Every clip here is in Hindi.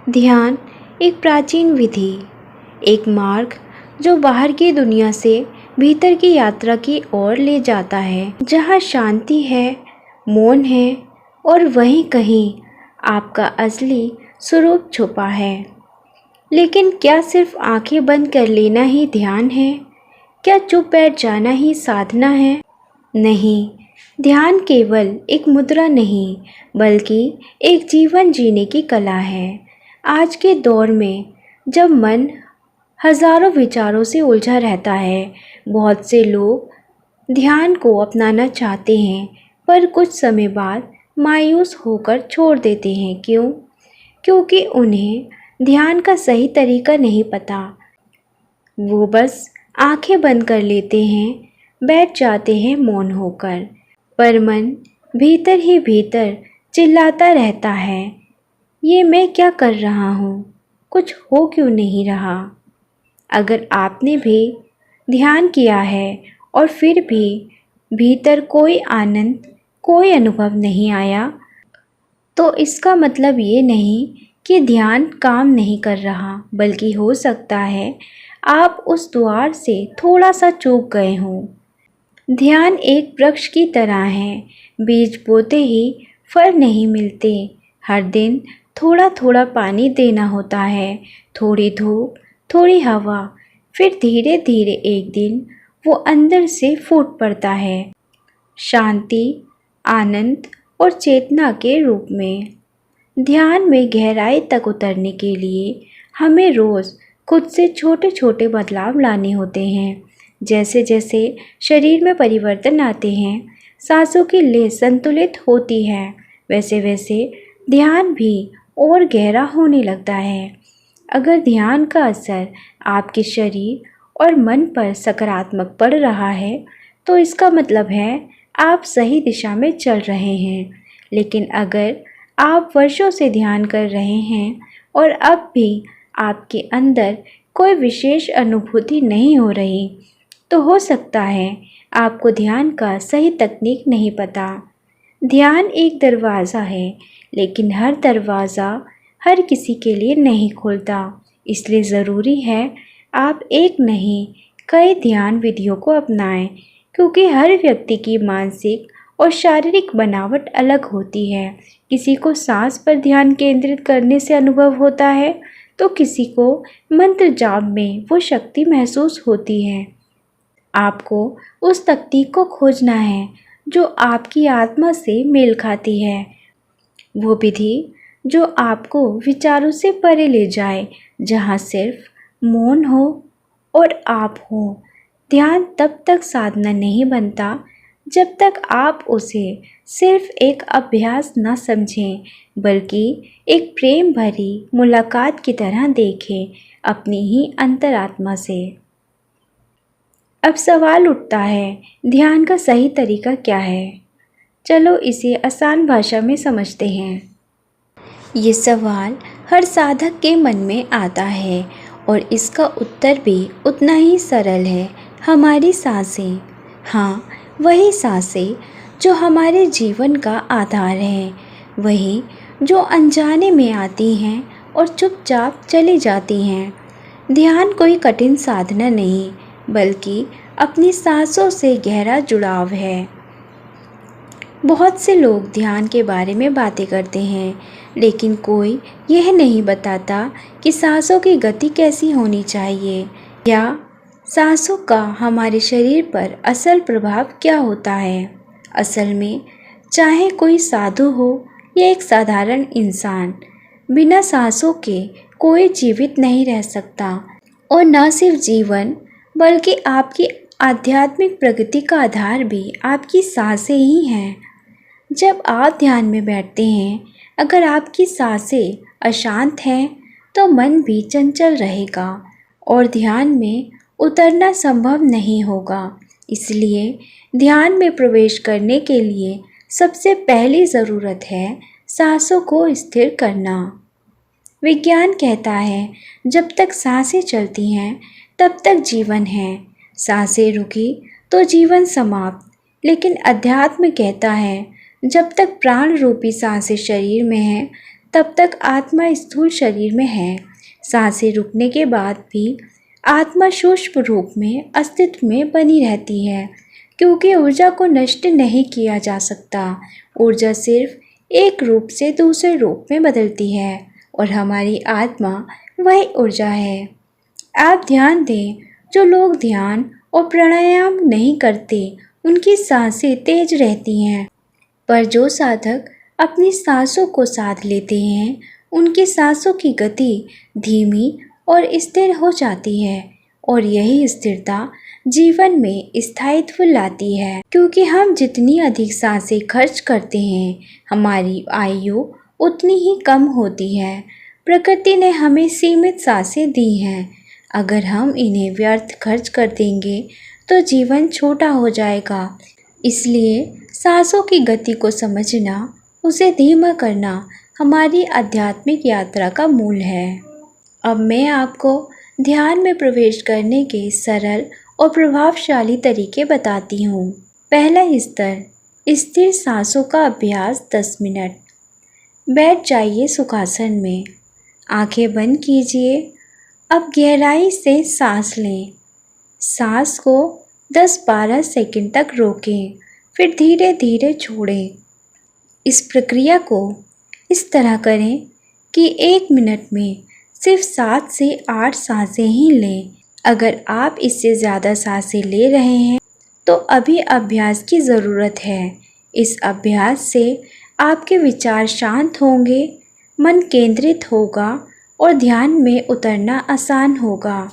ध्यान एक प्राचीन विधि, एक मार्ग जो बाहर की दुनिया से भीतर की यात्रा की ओर ले जाता है, जहाँ शांति है, मौन है और वहीं कहीं आपका असली स्वरूप छुपा है। लेकिन क्या सिर्फ आंखें बंद कर लेना ही ध्यान है? क्या चुप बैठ जाना ही साधना है? नहीं, ध्यान केवल एक मुद्रा नहीं, बल्कि एक जीवन जीने की कला है। आज के दौर में जब मन हजारों विचारों से उलझा रहता है, बहुत से लोग ध्यान को अपनाना चाहते हैं, पर कुछ समय बाद मायूस होकर छोड़ देते हैं। क्यों? क्योंकि उन्हें ध्यान का सही तरीका नहीं पता। वो बस आंखें बंद कर लेते हैं, बैठ जाते हैं मौन होकर, पर मन भीतर ही भीतर चिल्लाता रहता है, ये मैं क्या कर रहा हूँ, कुछ हो क्यों नहीं रहा। अगर आपने भी ध्यान किया है और फिर भी भीतर कोई आनंद, कोई अनुभव नहीं आया, तो इसका मतलब ये नहीं कि ध्यान काम नहीं कर रहा, बल्कि हो सकता है आप उस द्वार से थोड़ा सा चूक गए हों। ध्यान एक वृक्ष की तरह है, बीज बोते ही फल नहीं मिलते। हर दिन थोड़ा थोड़ा पानी देना होता है, थोड़ी धूप, थोड़ी हवा, फिर धीरे धीरे एक दिन वो अंदर से फूट पड़ता है, शांति, आनंद और चेतना के रूप में। ध्यान में गहराई तक उतरने के लिए हमें रोज़ खुद से छोटे छोटे बदलाव लाने होते हैं। जैसे जैसे शरीर में परिवर्तन आते हैं, सांसों की ले संतुलित होती है, वैसे वैसे ध्यान भी और गहरा होने लगता है। अगर ध्यान का असर आपके शरीर और मन पर सकारात्मक पड़ रहा है, तो इसका मतलब है आप सही दिशा में चल रहे हैं। लेकिन अगर आप वर्षों से ध्यान कर रहे हैं और अब भी आपके अंदर कोई विशेष अनुभूति नहीं हो रही, तो हो सकता है आपको ध्यान का सही तकनीक नहीं पता। ध्यान एक दरवाज़ा है, लेकिन हर दरवाज़ा हर किसी के लिए नहीं खुलता। इसलिए ज़रूरी है आप एक नहीं, कई ध्यान विधियों को अपनाएं, क्योंकि हर व्यक्ति की मानसिक और शारीरिक बनावट अलग होती है। किसी को सांस पर ध्यान केंद्रित करने से अनुभव होता है, तो किसी को मंत्र जाप में वो शक्ति महसूस होती है। आपको उस तकनीक को खोजना है जो आपकी आत्मा से मेल खाती है, वो विधि जो आपको विचारों से परे ले जाए, जहाँ सिर्फ मौन हो और आप हो। ध्यान तब तक साधना नहीं बनता जब तक आप उसे सिर्फ एक अभ्यास न समझें, बल्कि एक प्रेम भरी मुलाकात की तरह देखें अपनी ही अंतरात्मा से। अब सवाल उठता है, ध्यान का सही तरीका क्या है? चलो इसे आसान भाषा में समझते हैं। ये सवाल हर साधक के मन में आता है और इसका उत्तर भी उतना ही सरल है। हमारी सांसें, हाँ, वही सांसें जो हमारे जीवन का आधार है, वही जो अनजाने में आती हैं और चुपचाप चली जाती हैं। ध्यान कोई कठिन साधना नहीं, बल्कि अपनी सांसों से गहरा जुड़ाव है। बहुत से लोग ध्यान के बारे में बातें करते हैं, लेकिन कोई यह नहीं बताता कि सांसों की गति कैसी होनी चाहिए या सांसों का हमारे शरीर पर असल प्रभाव क्या होता है। असल में चाहे कोई साधु हो या एक साधारण इंसान, बिना सांसों के कोई जीवित नहीं रह सकता। और न सिर्फ जीवन, बल्कि आपकी आध्यात्मिक प्रगति का आधार भी आपकी सांसें ही हैं। जब आप ध्यान में बैठते हैं, अगर आपकी सांसें अशांत हैं, तो मन भी चंचल रहेगा और ध्यान में उतरना संभव नहीं होगा। इसलिए ध्यान में प्रवेश करने के लिए सबसे पहली ज़रूरत है सांसों को स्थिर करना। विज्ञान कहता है, जब तक सांसें चलती हैं तब तक जीवन है, सांसें रुकी तो जीवन समाप्त। लेकिन अध्यात्म कहता है, जब तक प्राण रूपी सांसें शरीर में हैं तब तक आत्मा स्थूल शरीर में है। सांसें रुकने के बाद भी आत्मा सूक्ष्म रूप में अस्तित्व में बनी रहती है, क्योंकि ऊर्जा को नष्ट नहीं किया जा सकता। ऊर्जा सिर्फ एक रूप से दूसरे रूप में बदलती है और हमारी आत्मा वही ऊर्जा है। आप ध्यान दें, जो लोग ध्यान और प्राणायाम नहीं करते उनकी सांसें तेज रहती हैं, पर जो साधक अपनी सांसों को साध लेते हैं उनकी सांसों की गति धीमी और स्थिर हो जाती है। और यही स्थिरता जीवन में स्थायित्व लाती है, क्योंकि हम जितनी अधिक सांसें खर्च करते हैं हमारी आयु उतनी ही कम होती है। प्रकृति ने हमें सीमित सांसें दी हैं, अगर हम इन्हें व्यर्थ खर्च कर देंगे तो जीवन छोटा हो जाएगा। इसलिए सांसों की गति को समझना, उसे धीमा करना हमारी आध्यात्मिक यात्रा का मूल है। अब मैं आपको ध्यान में प्रवेश करने के सरल और प्रभावशाली तरीके बताती हूँ। पहला स्तर, स्थिर सांसों का अभ्यास 10 मिनट। बैठ जाइए सुखासन में, आंखें बंद कीजिए। अब गहराई से सांस लें। सांस को 10-12 सेकंड तक रोकें, फिर धीरे धीरे छोड़ें। इस प्रक्रिया को इस तरह करें कि 1 मिनट में सिर्फ 7 से 8 सांसें ही लें। अगर आप इससे ज़्यादा सांसें ले रहे हैं तो अभी अभ्यास की ज़रूरत है। इस अभ्यास से आपके विचार शांत होंगे, मन केंद्रित होगा और ध्यान में उतरना आसान होगा।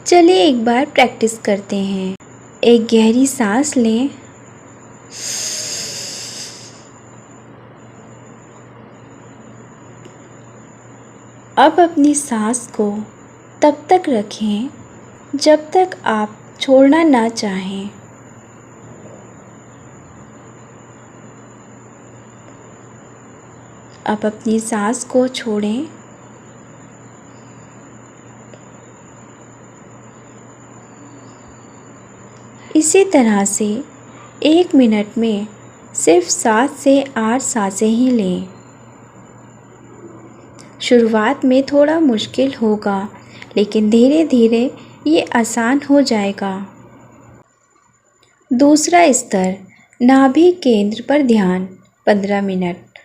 चलिए एक बार प्रैक्टिस करते हैं। एक गहरी सांस लें। अब अपनी सांस को तब तक रखें जब तक आप छोड़ना ना चाहें। अब अपनी सांस को छोड़ें। इसी तरह से 1 मिनट में सिर्फ 7 से 8 सांसें ही लें। शुरुआत में थोड़ा मुश्किल होगा, लेकिन धीरे धीरे ये आसान हो जाएगा। दूसरा स्तर, नाभि केंद्र पर ध्यान 15 मिनट।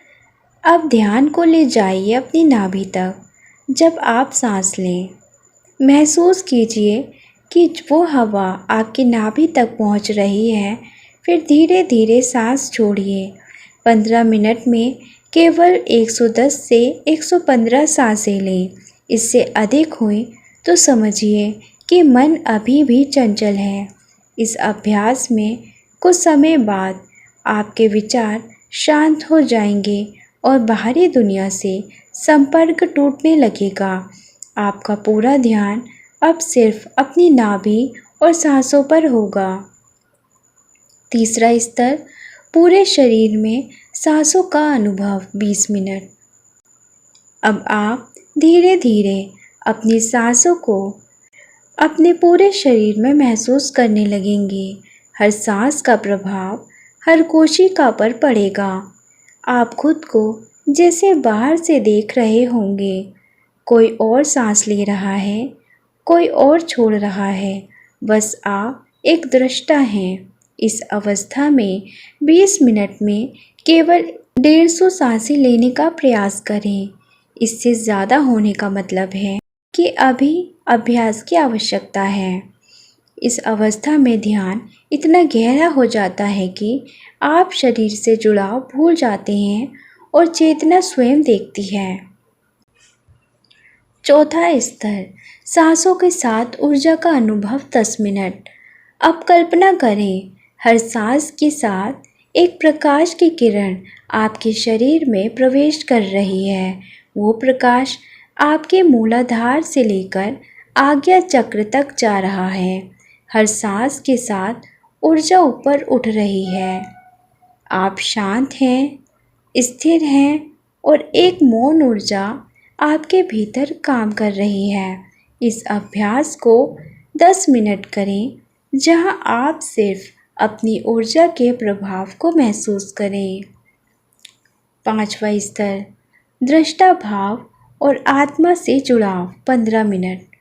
अब ध्यान को ले जाइए अपनी नाभि तक। जब आप सांस लें, महसूस कीजिए कि वो हवा आपकी नाभि तक पहुंच रही है। फिर धीरे धीरे सांस छोड़िए। 15 मिनट में केवल 110 से 115 सांसें लें। इससे अधिक हुई तो समझिए कि मन अभी भी चंचल है। इस अभ्यास में कुछ समय बाद आपके विचार शांत हो जाएंगे और बाहरी दुनिया से संपर्क टूटने लगेगा। आपका पूरा ध्यान अब सिर्फ अपनी नाभि और सांसों पर होगा। तीसरा स्तर, पूरे शरीर में सांसों का अनुभव 20 मिनट। अब आप धीरे धीरे अपनी सांसों को अपने पूरे शरीर में महसूस करने लगेंगे। हर सांस का प्रभाव हर कोशिका पर पड़ेगा। आप खुद को जैसे बाहर से देख रहे होंगे। कोई और सांस ले रहा है, कोई और छोड़ रहा है, बस आप एक दृष्टा हैं। इस अवस्था में 20 मिनट में केवल 150 सांसें लेने का प्रयास करें। इससे ज़्यादा होने का मतलब है कि अभी अभ्यास की आवश्यकता है। इस अवस्था में ध्यान इतना गहरा हो जाता है कि आप शरीर से जुड़ाव भूल जाते हैं और चेतना स्वयं देखती है। चौथा स्तर, सांसों के साथ ऊर्जा का अनुभव 10 मिनट। अब कल्पना करें, हर सांस के साथ एक प्रकाश की किरण आपके शरीर में प्रवेश कर रही है। वो प्रकाश आपके मूलाधार से लेकर आज्ञा चक्र तक जा रहा है। हर सांस के साथ ऊर्जा ऊपर उठ रही है। आप शांत हैं, स्थिर हैं और एक मौन ऊर्जा आपके भीतर काम कर रही है। इस अभ्यास को 10 मिनट करें, जहां आप सिर्फ अपनी ऊर्जा के प्रभाव को महसूस करें। 5वां स्तर, दृष्टा भाव और आत्मा से जुड़ाव 15 मिनट।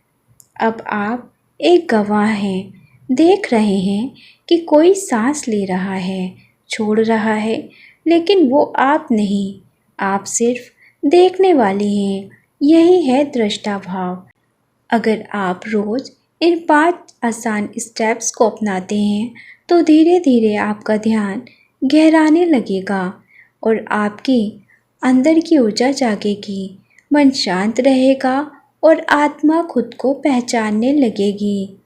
अब आप एक गवाह हैं, देख रहे हैं कि कोई सांस ले रहा है, छोड़ रहा है, लेकिन वो आप नहीं, आप सिर्फ देखने वाले हैं। यही है दृष्टा भाव। अगर आप रोज इन 5 आसान स्टेप्स को अपनाते हैं तो धीरे धीरे आपका ध्यान गहराने लगेगा और आपके अंदर की ऊर्जा जागेगी, मन शांत रहेगा और आत्मा खुद को पहचानने लगेगी।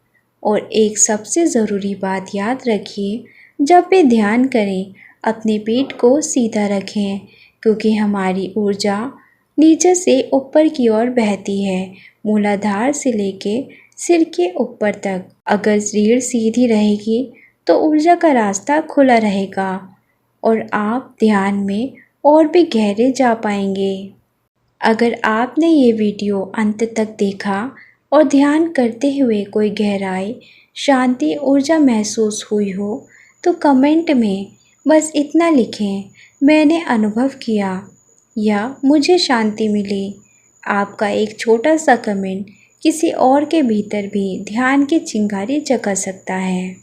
और एक सबसे ज़रूरी बात याद रखिए, जब भी ध्यान करें अपने पीठ को सीधा रखें, क्योंकि हमारी ऊर्जा नीचे से ऊपर की ओर बहती है, मूलाधार से लेके सिर के ऊपर तक। अगर रीढ़ सीधी रहेगी तो ऊर्जा का रास्ता खुला रहेगा और आप ध्यान में और भी गहरे जा पाएंगे। अगर आपने ये वीडियो अंत तक देखा और ध्यान करते हुए कोई गहराई, शांति, ऊर्जा महसूस हुई हो तो कमेंट में बस इतना लिखें, मैंने अनुभव किया या मुझे शांति मिली। आपका एक छोटा सा कमेंट किसी और के भीतर भी ध्यान की चिंगारी जगा सकता है।